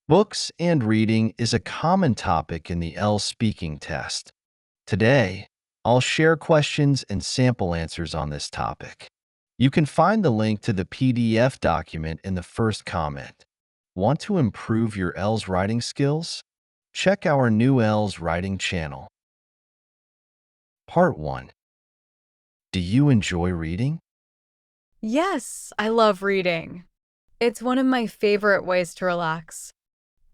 Books and reading is a common topic in the IELTS speaking test. Today, I'll share questions and sample answers on this topic. You can find the link to the PDF document in the first comment. Want to improve your IELTS writing skills? Check our new IELTS writing channel. Part 1. Do you enjoy reading? Yes, I love reading. It's one of my favorite ways to relax.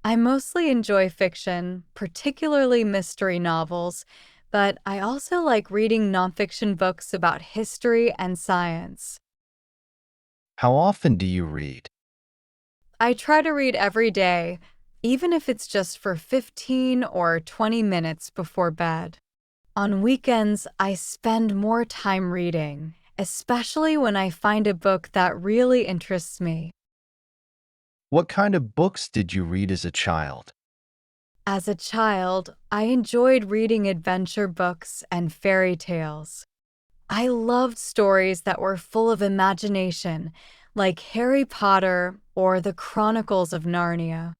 I mostly enjoy fiction, particularly mystery novels, but I also like reading nonfiction books about history and science. How often do you read? I try to read every day, even if it's just for 15 or 20 minutes before bed. On weekends, I spend more time reading, especially when I find a book that really interests me. What kind of books did you read as a child? As a child, I enjoyed reading adventure books and fairy tales. I loved stories that were full of imagination, like Harry Potter or the Chronicles of Narnia.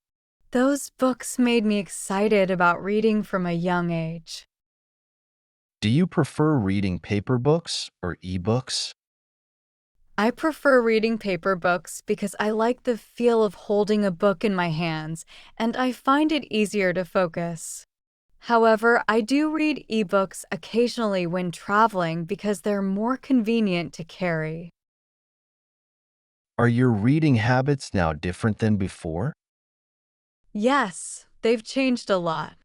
Those books made me excited about reading from a young age. Do you prefer reading paper books or ebooks? I prefer reading paper books because I like the feel of holding a book in my hands, and I find it easier to focus. However, I do read ebooks occasionally when traveling because they're more convenient to carry. Are your reading habits now different than before? Yes, they've changed a lot.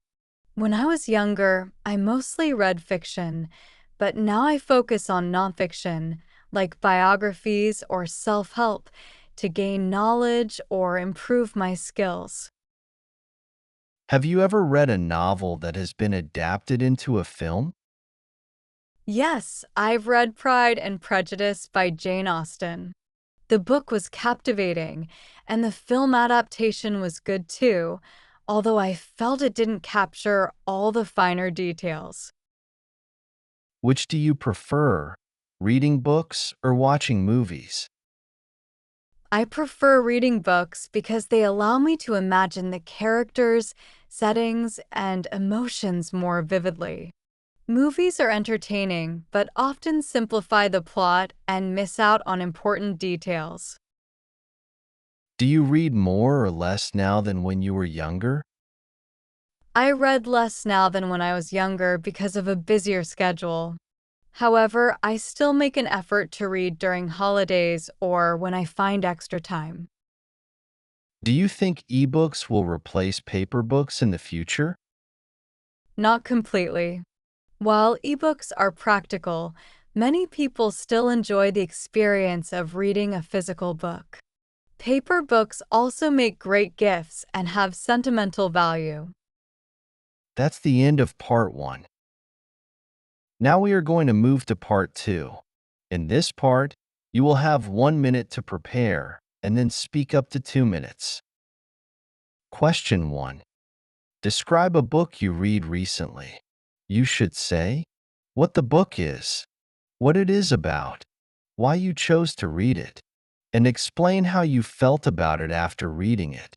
When I was younger, I mostly read fiction, but now I focus on nonfiction, like biographies or self help, to gain knowledge or improve my skills. Have you ever read a novel that has been adapted into a film? Yes, I've read Pride and Prejudice by Jane Austen. The book was captivating, and the film adaptation was good too, although I felt it didn't capture all the finer details. Which do you prefer, reading books or watching movies? I prefer reading books because they allow me to imagine the characters, settings, and emotions more vividly. Movies are entertaining, but often simplify the plot and miss out on important details. Do you read more or less now than when you were younger? I read less now than when I was younger because of a busier schedule. However, I still make an effort to read during holidays or when I find extra time. Do you think ebooks will replace paper books in the future? Not completely. While ebooks are practical, many people still enjoy the experience of reading a physical book. Paper books also make great gifts and have sentimental value. That's the end of part 1. Now we are going to move to part 2. In this part, you will have 1 minute to prepare and then speak up to 2 minutes. Question 1. Describe a book you read recently. You should say what the book is, what it is about, why you chose to read it, and explain how you felt about it after reading it.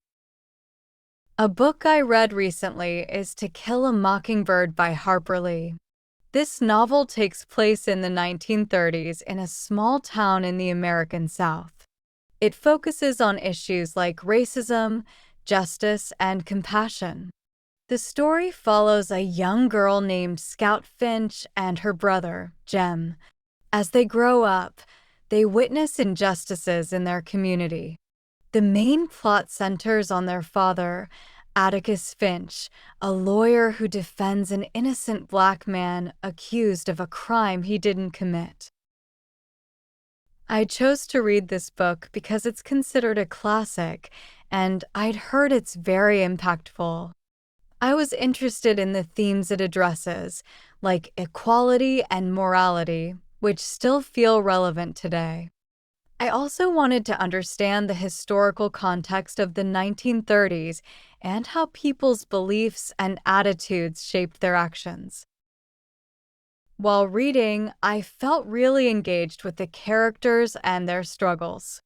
A book I read recently is To Kill a Mockingbird by Harper Lee. This novel takes place in the 1930s in a small town in the American South. It focuses on issues like racism, justice, and compassion. The story follows a young girl named Scout Finch and her brother, Jem. As they grow up, they witness injustices in their community. The main plot centers on their father, Atticus Finch, a lawyer who defends an innocent black man accused of a crime he didn't commit. I chose to read this book because it's considered a classic, and I'd heard it's very impactful. I was interested in the themes it addresses, like equality and morality, which still feel relevant today. I also wanted to understand the historical context of the 1930s and how people's beliefs and attitudes shaped their actions. While reading, I felt really engaged with the characters and their struggles.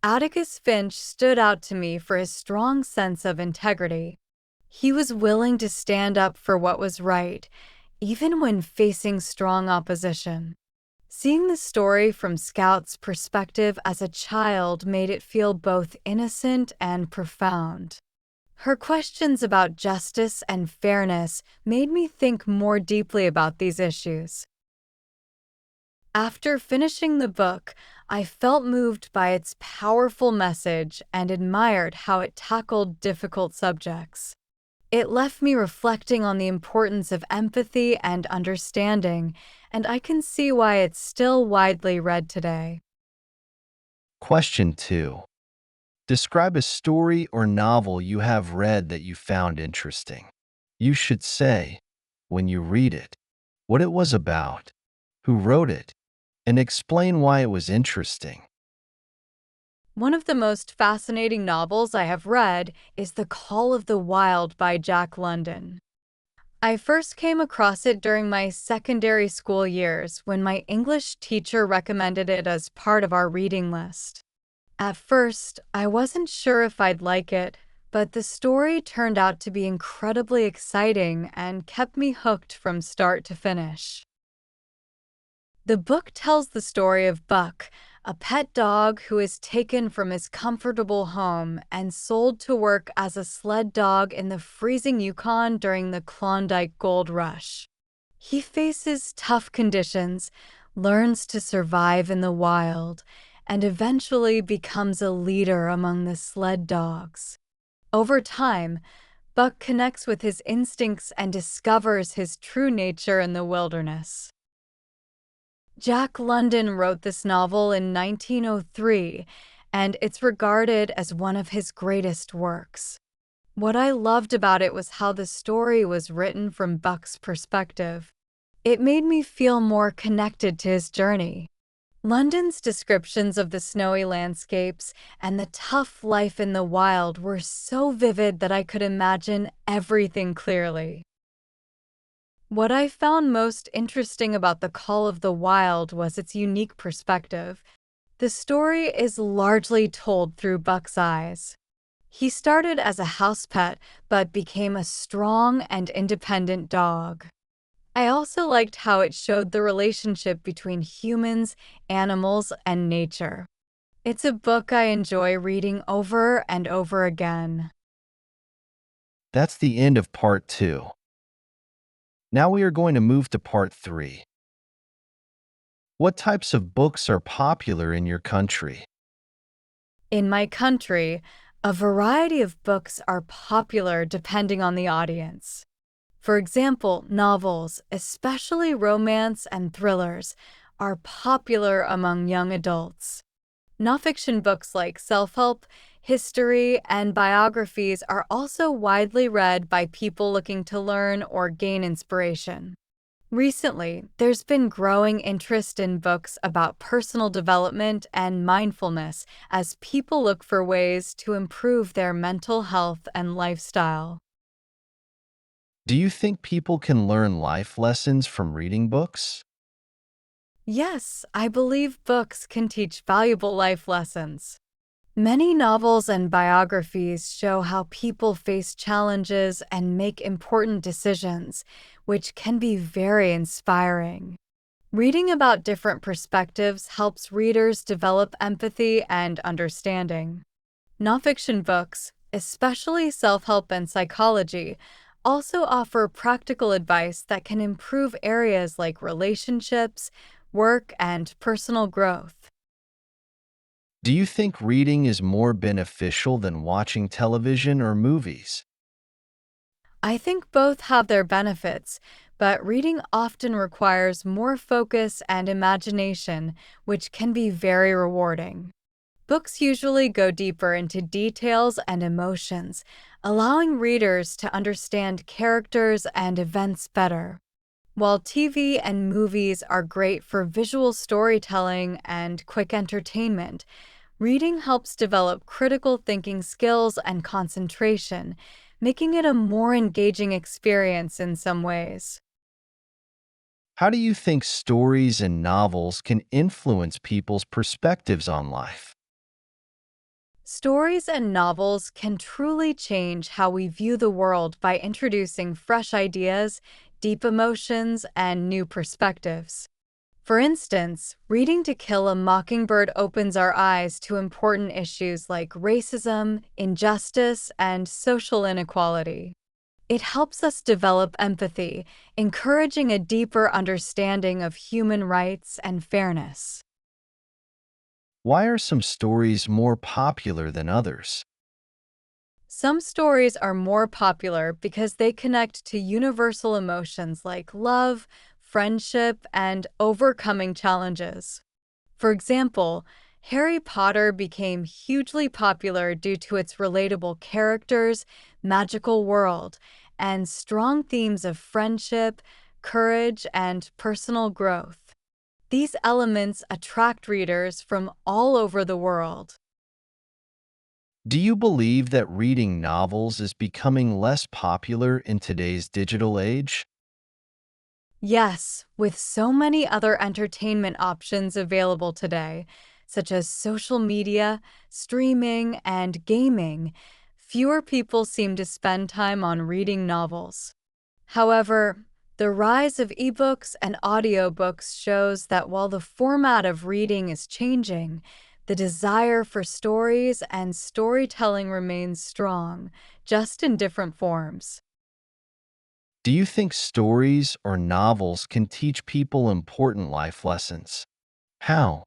Atticus Finch stood out to me for his strong sense of integrity. He was willing to stand up for what was right, even when facing strong opposition. Seeing the story from Scout's perspective as a child made it feel both innocent and profound. Her questions about justice and fairness made me think more deeply about these issues. After finishing the book, I felt moved by its powerful message and admired how it tackled difficult subjects. It left me reflecting on the importance of empathy and understanding, and I can see why it's still widely read today. Question 2. Describe a story or novel you have read that you found interesting. You should say, when you read it, what it was about, who wrote it, and explain why it was interesting. One of the most fascinating novels I have read is The Call of the Wild by Jack London. I first came across it during my secondary school years when my English teacher recommended it as part of our reading list. At first, I wasn't sure if I'd like it, but the story turned out to be incredibly exciting and kept me hooked from start to finish. The book tells the story of Buck, a pet dog who is taken from his comfortable home and sold to work as a sled dog in the freezing Yukon during the Klondike Gold Rush. He faces tough conditions, learns to survive in the wild, and eventually becomes a leader among the sled dogs. Over time, Buck connects with his instincts and discovers his true nature in the wilderness. Jack London wrote this novel in 1903, and it's regarded as one of his greatest works. What I loved about it was how the story was written from Buck's perspective. It made me feel more connected to his journey. London's descriptions of the snowy landscapes and the tough life in the wild were so vivid that I could imagine everything clearly. What I found most interesting about The Call of the Wild was its unique perspective. The story is largely told through Buck's eyes. He started as a house pet, but became a strong and independent dog. I also liked how it showed the relationship between humans, animals, and nature. It's a book I enjoy reading over and over again. That's the end of part 2. Now we are going to move to part 3. What types of books are popular in your country? In my country, a variety of books are popular depending on the audience. For example, novels, especially romance and thrillers, are popular among young adults. Nonfiction books like self-help, history, and biographies are also widely read by people looking to learn or gain inspiration. Recently, there's been growing interest in books about personal development and mindfulness as people look for ways to improve their mental health and lifestyle. Do you think people can learn life lessons from reading books? Yes, I believe books can teach valuable life lessons. Many novels and biographies show how people face challenges and make important decisions, which can be very inspiring. Reading about different perspectives helps readers develop empathy and understanding. Nonfiction books, especially self-help and psychology, also offer practical advice that can improve areas like relationships, work, and personal growth. Do you think reading is more beneficial than watching television or movies? I think both have their benefits, but reading often requires more focus and imagination, which can be very rewarding. Books usually go deeper into details and emotions, allowing readers to understand characters and events better. While TV and movies are great for visual storytelling and quick entertainment, reading helps develop critical thinking skills and concentration, making it a more engaging experience in some ways. How do you think stories and novels can influence people's perspectives on life? Stories and novels can truly change how we view the world by introducing fresh ideas, deep emotions, and new perspectives. For instance, reading To Kill a Mockingbird opens our eyes to important issues like racism, injustice, and social inequality. It helps us develop empathy, encouraging a deeper understanding of human rights and fairness. Why are some stories more popular than others? Some stories are more popular because they connect to universal emotions like love, friendship, and overcoming challenges. For example, Harry Potter became hugely popular due to its relatable characters, magical world, and strong themes of friendship, courage, and personal growth. These elements attract readers from all over the world. Do you believe that reading novels is becoming less popular in today's digital age? Yes, with so many other entertainment options available today, such as social media, streaming, and gaming, fewer people seem to spend time on reading novels. However, the rise of ebooks and audiobooks shows that while the format of reading is changing, the desire for stories and storytelling remains strong, just in different forms. Do you think stories or novels can teach people important life lessons? How?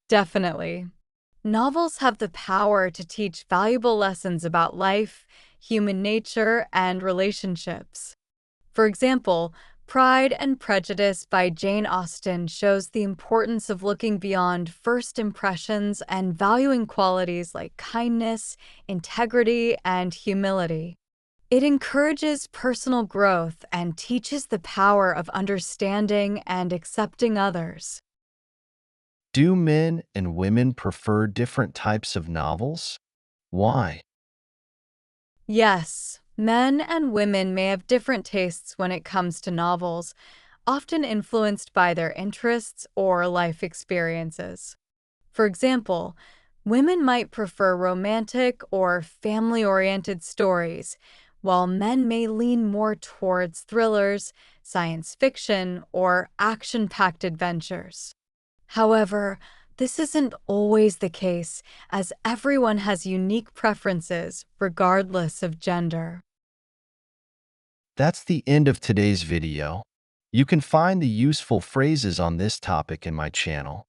Definitely. Novels have the power to teach valuable lessons about life, human nature, and relationships. For example, Pride and Prejudice by Jane Austen shows the importance of looking beyond first impressions and valuing qualities like kindness, integrity, and humility. It encourages personal growth and teaches the power of understanding and accepting others. Do men and women prefer different types of novels? Why? Yes, men and women may have different tastes when it comes to novels, often influenced by their interests or life experiences. For example, women might prefer romantic or family oriented stories, while men may lean more towards thrillers, science fiction, or action packed adventures. However, this isn't always the case, as everyone has unique preferences regardless of gender. That's the end of today's video. You can find the useful phrases on this topic in my channel.